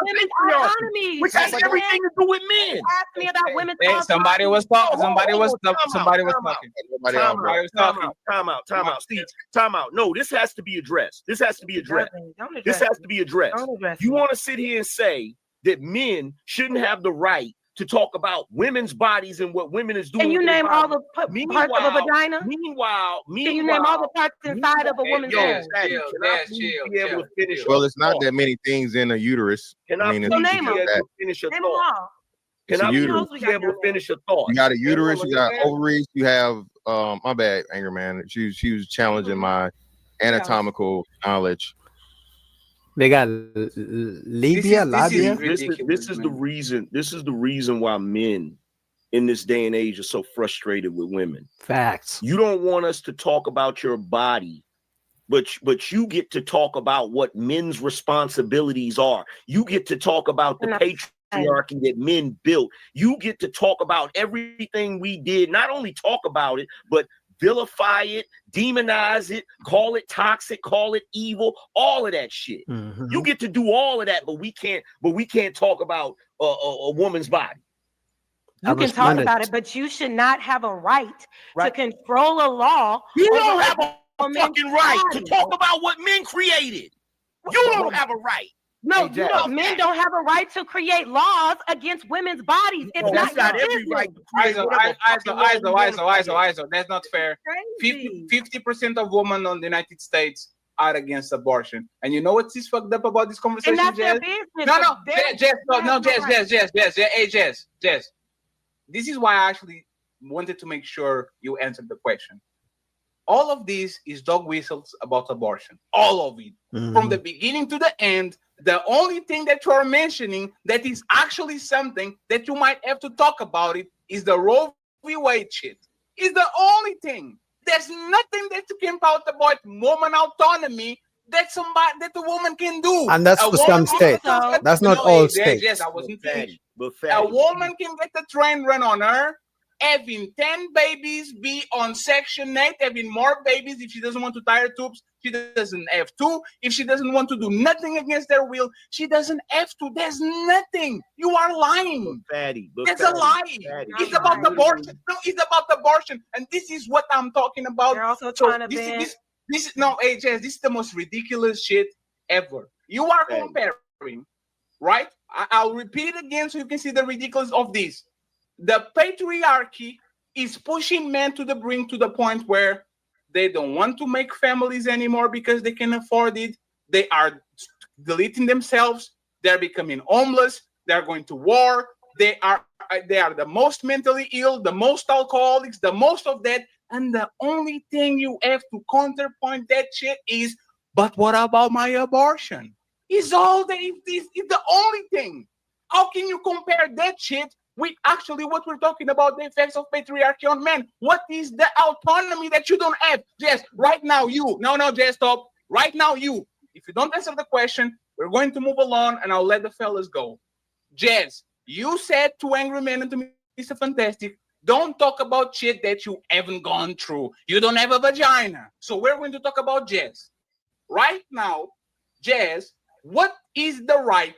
women's autonomy. Which has everything to do with men. Ask me about women's autonomy. Somebody was talking. Somebody was talking. Time out. Steve, time out. No, this has to be addressed. This has to be addressed. You want to sit here and say that men shouldn't have the right to talk about women's bodies and what women is doing. Can you name all the parts of a vagina? Meanwhile, can you name all the parts inside of a woman's body? Well, it's not that many things in a uterus. Can I finish a thought? Can I be able to finish a thought? You got a uterus, you got ovaries, you have my bad, Anger Man. She was challenging my anatomical knowledge. They got labia. This is the reason. This is the reason why men in this day and age are so frustrated with women. Facts. You don't want us to talk about your body, but you get to talk about what men's responsibilities are. You get to talk about the patriarchy that men built. You get to talk about everything we did. Not only talk about it, but vilify it, demonize it, call it toxic, call it evil, all of that shit. Mm-hmm. You get to do all of that, but we can't talk about a woman's body. You can talk about it, but you should not have a right to control a law. You don't have a fucking right to talk about what men created. You don't have a right. No, men don't have a right to create laws against women's bodies. It's not every right. ISO. That's not fair. 50% of women in the United States are against abortion. And you know what's fucked up about this conversation, Jess? Jess. This is why I actually wanted to make sure you answered the question. All of this is dog whistles about abortion. All of it. Mm-hmm. From the beginning to the end. The only thing that you are mentioning that is actually something that you might have to talk about it is the Roe v. Wade shit. Is the only thing. There's nothing that you can talk about woman autonomy that the woman can do. And that's for some states. That's not all states. Yes, I wasn't finished. A woman can get the train run on her, having 10 babies, be on Section 8, having more babies if she doesn't want to tie her tubes. She doesn't have to. If she doesn't want to do nothing against their will, she doesn't have to. There's nothing. You are lying. That's a lie. It's about abortion. No, it's about abortion. And this is what I'm talking about. They're also trying to this is AJS. This is the most ridiculous shit ever. You are comparing, right? I'll repeat it again so you can see the ridiculous of this. The patriarchy is pushing men to the brink to the point where they don't want to make families anymore because they can afford it. They are deleting themselves. They're becoming homeless. They're going to war. They are the most mentally ill, the most alcoholics, the most of that. And the only thing you have to counterpoint that shit is, but what about my abortion? Is the only thing. How can you compare that shit with actually what we're talking about, the effects of patriarchy on men? What is the autonomy that you don't have? Jess, right now you. No, Jess, stop. Right now you. If you don't answer the question, we're going to move along and I'll let the fellas go. Jess, you said to Angry Men and to Mr. Fantastic, don't talk about shit that you haven't gone through. You don't have a vagina. So we're going to talk about Jess. Right now, Jess, what is the right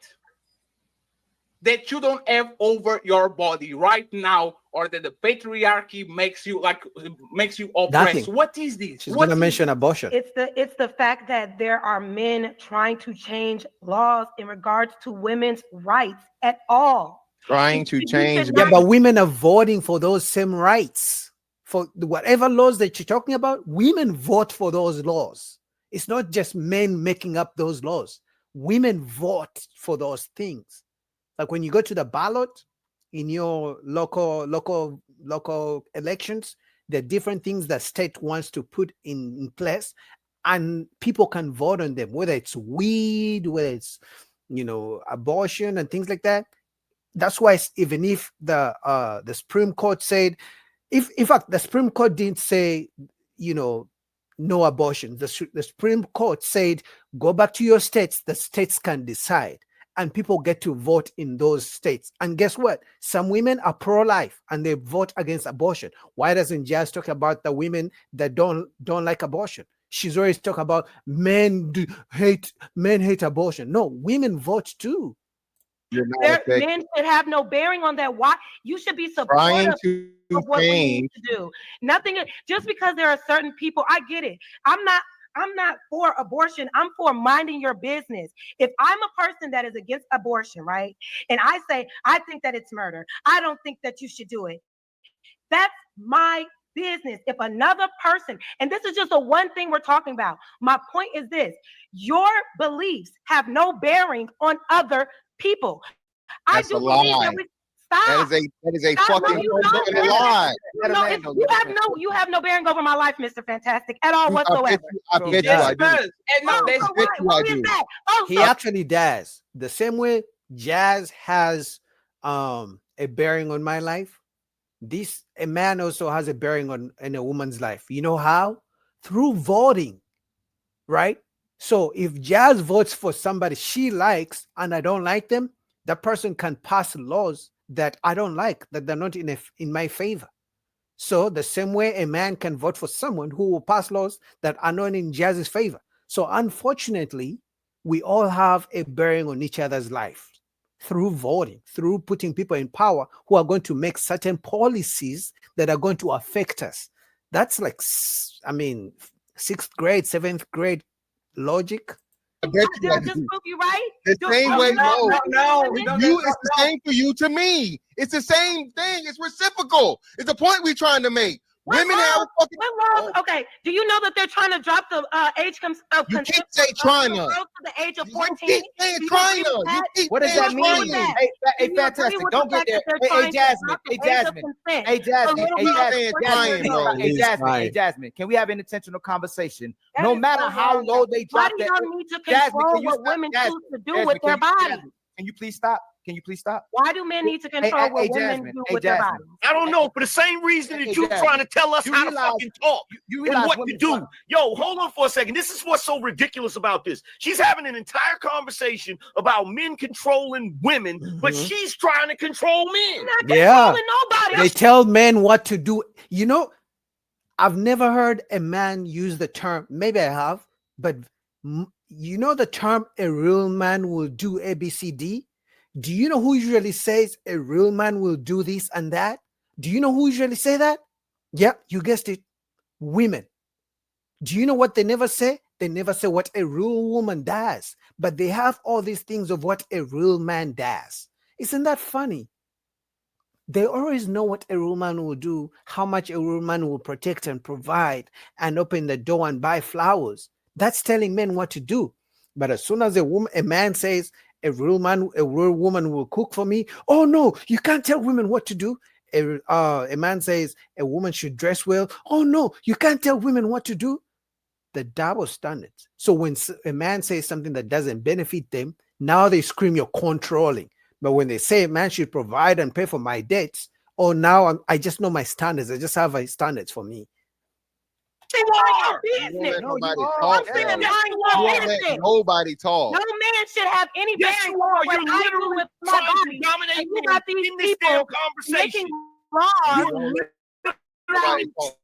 that you don't have over your body right now, or that the patriarchy makes you oppressed? Nothing. What is this? She's going to mention abortion. It's the fact that there are men trying to change laws in regards to women's rights at all. Trying to change. Yeah, but women are voting for those same rights. For whatever laws that you're talking about, women vote for those laws. It's not just men making up those laws. Women vote for those things. Like when you go to the ballot in your local elections, there are different things that state wants to put in place, and people can vote on them, whether it's weed, whether it's abortion and things like that. That's why even if the Supreme Court said, if in fact the Supreme Court didn't say no abortion, the Supreme Court said go back to your states. The states can decide. And people get to vote in those states. And guess what? Some women are pro-life and they vote against abortion. Why doesn't JAS talk about the women that don't like abortion? She's always talking about men hate abortion. No, women vote too. You're not affected. Men should have no bearing on that. Why? You should be Trying supportive to of what we need change. to do. Nothing just because there are certain people. I get it. I'm not for abortion. I'm for minding your business. If I'm a person that is against abortion, right? And I say I think that it's murder. I don't think that you should do it. That's my business. If another person, and this is just the one thing we're talking about. My point is this: your beliefs have no bearing on other people. I That's do a believe lie. that we stop. That is a Stop. No, fucking you don't. lie. You have no bearing over my life, Mr. Fantastic, at all whatsoever. I bet you Yes, I it do. does. And no, Oh, that's so why is that? Oh, He so actually does. The same way jazz has a bearing on my life. A man also has a bearing on in a woman's life. You know how? Through voting, right? So if Jazz votes for somebody she likes and I don't like them, that person can pass laws that I don't like, that they're not in my favor. So the same way a man can vote for someone who will pass laws that are not in Jazz's favor. So unfortunately, we all have a bearing on each other's life through voting, through putting people in power who are going to make certain policies that are going to affect us. That's like, I mean, 6th grade, 7th grade logic. I bet did you I I just do. prove you right? The same way, no. it's the same for you to me. It's the same thing. It's reciprocal. It's the point we're trying to make. Women have fucking. What laws? Okay. Do you know that they're trying to drop the age of You consent keep saying trying girls to. to the age of You 14? keep saying Do you trying agree to. with that? What does that Do you agree with mean? that? Hey, Do you agree fantastic. with Don't the get fact there. that they're Hey, trying to Jasmine. drop the Hey, age of Jasmine. consent Hey, Jasmine. for little Hey, girls Jasmine. saying 14 trying, years bro. old? Hey, He's Jasmine. Hey, trying. Jasmine. Can we have an intentional conversation? That No is matter so how wrong. low they Why drop do that. y'all need to Jasmine, control can you what stop? women Jasmine, choose to do Jasmine, with their bodies? Jasmine, can you please stop? Can you please stop? Why do men need to Hey, control hey, what hey, women Jasmine. do Hey, with their Jasmine. bodies? I don't know, for the same reason that Hey, you Jasmine, trying to tell us you how to realize- fucking talk You and realize what to women do. fuck- Yo, hold on for a second. This is what's so ridiculous about this. She's having an entire conversation about men controlling women, but Mhm. she's trying to control men. I'm not Yeah. controlling nobody. They tell men what to do. You know, I've never heard a man use the term, maybe I have, but you know the term a real man will do ABCD? Do you know who usually says a real man will do this and that? Do you know who usually say that? Yeah, you guessed it. Women. Do you know what they never say? They never say what a real woman does, but they have all these things of what a real man does. Isn't that funny? They always know what a real man will do, how much a real man will protect and provide and open the door and buy flowers. That's telling men what to do. But as soon as a man says a real woman will cook for me, oh no, you can't tell women what to do. A man says a woman should dress well, oh no, you can't tell women what to do. The double standards. So when a man says something that doesn't benefit them, now they scream you're controlling. But when they say a man should provide and pay for my debts, oh, now I just know my standards. I just have my standards for me. You are You won't business. let nobody you are. talk. I'm saying though. mind You your won't let business. nobody talk. No man should have any Yes, bearing you are. on what You're I do literally with my trying to body. dominate And you men got these in this damn people conversation. making laws, You won't let nobody talk.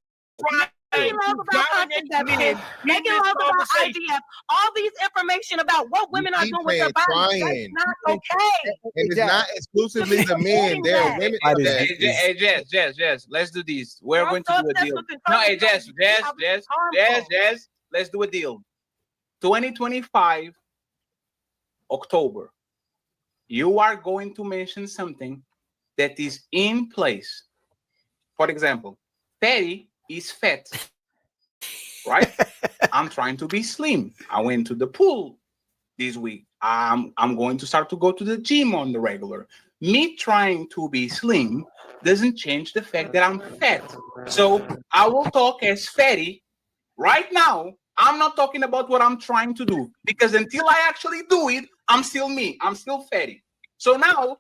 making laws about contraception, making laws about IVF, all these information about what women are keep doing with their saying bodies. trying. That's not okay. And it's not exclusively the men. There are women That out is- there. Hey, Jess, let's do this. We're I'm going so to do a obsessed deal. with No, controlling hey, Jess, people. Harmful. let's do a deal. 2025, October. You are going to mention something that is in place. For example, Patty is fat, right? I'm trying to be slim. I went to the pool this week. I'm going to start to go to the gym on the regular. Me trying to be slim doesn't change the fact that I'm fat. So I will talk as fatty right now. I'm not talking about what I'm trying to do because until I actually do it, I'm still me. I'm still fatty. So now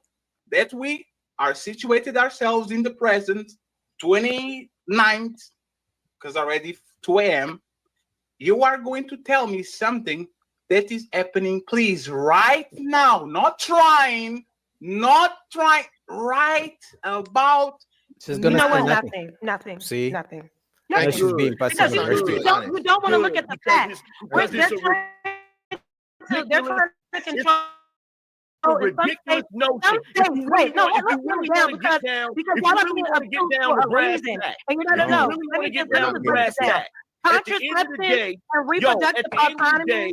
that we are situated ourselves in the present 29th, because already 2 a.m., you are going to tell me something that is happening, please, right now. Not trying, right about. She's You gonna know say what? nothing. Nothing. See? Nothing. Now Nothing. she's being Because passive you aggressive. don't want to look at the Because facts. it's They're a trying to control a in some ridiculous states, notion. wait, no, If you let's really get down want to get because down, because if y'all you are really being want to get obtuse down for to a brass reason. tacks, And you if don't you know. really Let want me to get just down to break brass it down. tacks, at the end of the Contraception day, and yo, reproductive at the end of the autonomy. day,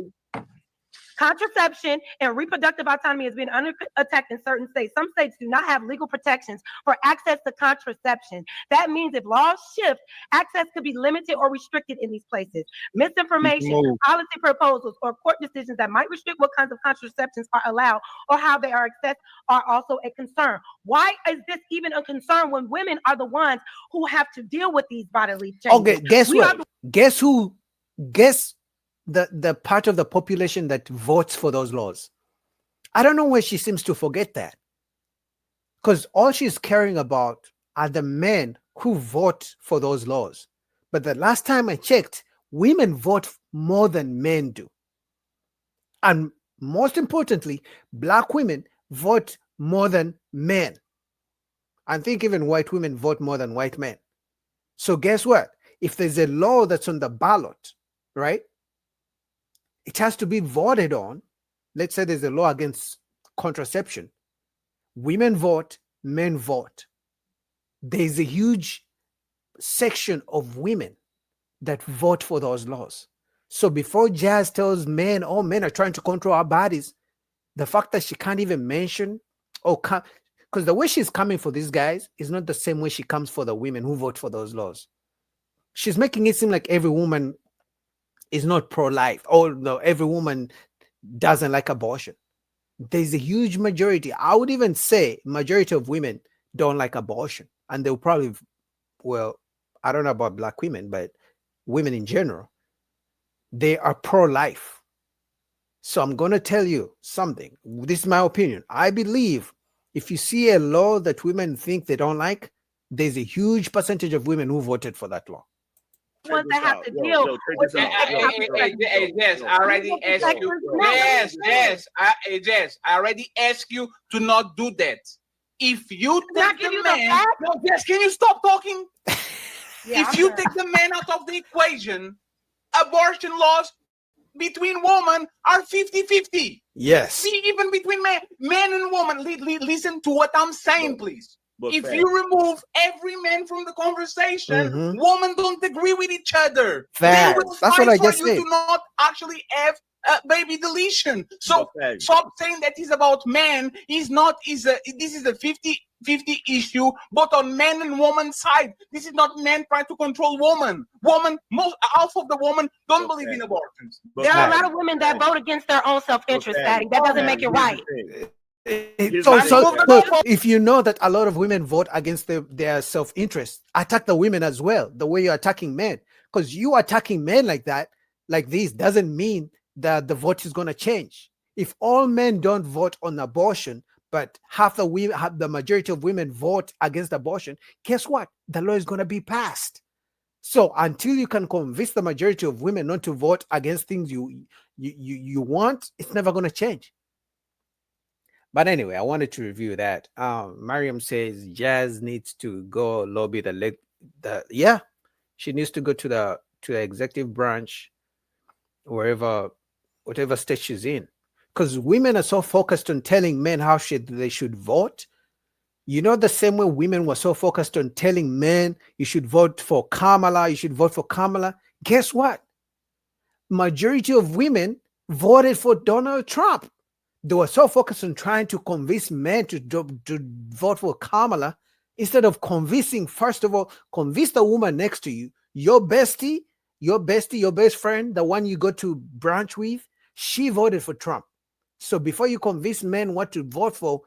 Contraception and reproductive autonomy has been under attack in certain states. Some states do not have legal protections for access to contraception. That means if laws shift, access could be limited or restricted in these places. Misinformation, Move. policy proposals, or court decisions that might restrict what kinds of contraceptions are allowed or how they are accessed are also a concern. Why is this even a concern when women are the ones who have to deal with these bodily changes? Okay, guess We what? Guess who? Guess the part of the population that votes for those laws. I don't know why she seems to forget that. Because all she's caring about are the men who vote for those laws. But the last time I checked, women vote more than men do. And most importantly, black women vote more than men. I think even white women vote more than white men. So guess what? If there's a law that's on the ballot, right? It has to be voted on. Let's say there's a law against contraception. Women vote, men vote. There's a huge section of women that vote for those laws. So before JAS tells men, oh, men are trying to control our bodies, the fact that she can't even mention, because the way she's coming for these guys is not the same way she comes for the women who vote for those laws. She's making it seem like every woman is not pro-life, or no, every woman doesn't like abortion. There's a huge majority. I would even say majority of women don't like abortion, and they'll probably, well, I don't know about black women, but women in general, they are pro-life. So I'm going to tell you something. This is my opinion. I believe if you see a law that women think they don't like, there's a huge percentage of women who voted for that law. ones that have to deal with Yes, I already asked you. Yes, I already asked you to not do that. If you take the man, no, yes, can you stop talking? If you take the man out of the equation, abortion laws between women are 50-50. Yes. Even between men and women. Listen to what I'm saying, please. If you remove every man from the conversation, women don't agree with each other. They will That's what I just you said. to not actually have baby deletion. So stop saying that is about men. This is a 50-50 issue, both on men and woman side. This is not men trying to control woman. Half of the women don't believe in abortions. There are a lot of women that vote against their own self-interest, Daddy. That doesn't make it right. So if you know that a lot of women vote against their self-interest, attack the women as well, the way you're attacking men. Because you attacking men like that, like this, doesn't mean that the vote is going to change. If all men don't vote on abortion, but the majority of women vote against abortion, guess what? The law is going to be passed. So until you can convince the majority of women not to vote against things you want, it's never going to change. But anyway, I wanted to review that. Mariam says JAS needs to go lobby she needs to go to the executive branch, whatever state she's in, because women are so focused on telling men how they should vote. You know, the same way women were so focused on telling men you should vote for Kamala, Guess what? Majority of women voted for Donald Trump. They were so focused on trying to convince men to vote for Kamala instead of first of all, convince the woman next to you, your bestie, your best friend, the one you go to brunch with, she voted for Trump. So before you convince men what to vote for,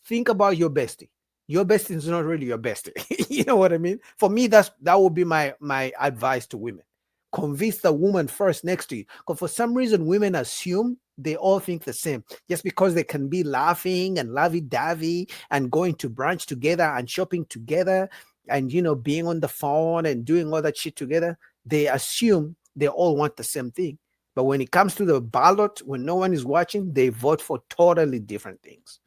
think about your bestie. Your bestie is not really your bestie. You know what I mean? For me, that would be my advice to women. Convince the woman first next to you. Because for some reason, women assume they all think the same. Just because they can be laughing and lovey-dovey and going to brunch together and shopping together and, being on the phone and doing all that shit together, they assume they all want the same thing. But when it comes to the ballot, when no one is watching, they vote for totally different things.